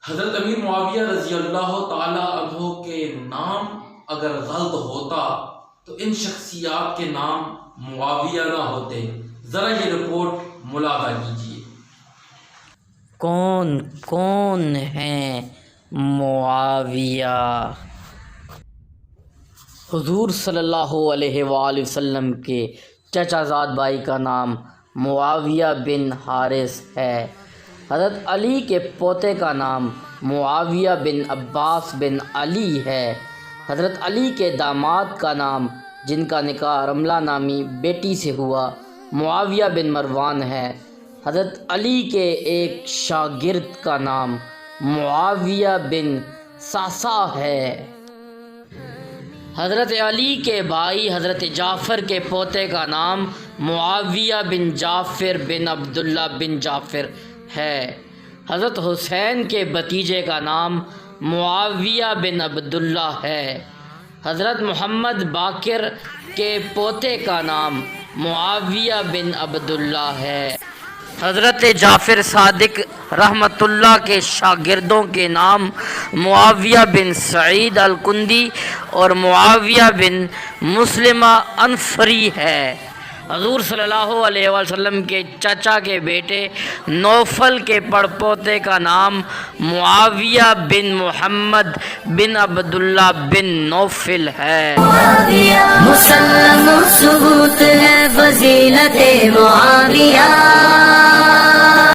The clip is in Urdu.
حضرت امیر معاویہ رضی اللہ تعالی عنہ کے نام اگر غلط ہوتا تو ان شخصیات کے نام معاویہ نہ ہوتے۔ ذرا یہ رپورٹ ملاحظہ کیجیے۔ کون کون ہیں معاویہ؟ حضور صلی اللہ علیہ وآلہ وسلم کے چچا زاد بھائی کا نام معاویہ بن حارث ہے۔ حضرت علی کے پوتے کا نام معاویہ بن عباس بن علی ہے۔ حضرت علی کے داماد کا نام، جن کا نکاح رملہ نامی بیٹی سے ہوا، معاویہ بن مروان ہے۔ حضرت علی کے ایک شاگرد کا نام معاویہ بن صعصع ہے۔ حضرت علی کے بھائی حضرت جعفر کے پوتے کا نام معاویہ بن جعفر بن عبداللہ بن جعفر ہے۔ حضرت حسین کے بھتیجے کا نام معاویہ بن عبداللہ ہے۔ حضرت محمد باقر کے پوتے کا نام معاویہ بن عبداللہ ہے۔ حضرت جعفر صادق رحمۃ اللہ کے شاگردوں کے نام معاویہ بن سعید الکندی اور معاویہ بن مسلمہ انفری ہے۔ حضور صلی اللہ علیہ وسلم کے چچا کے بیٹے نوفل کے پڑپوتے کا نام معاویہ بن محمد بن عبداللہ بن نوفل ہے۔ مسلم ثبوت ہے فضیلت معاویہ۔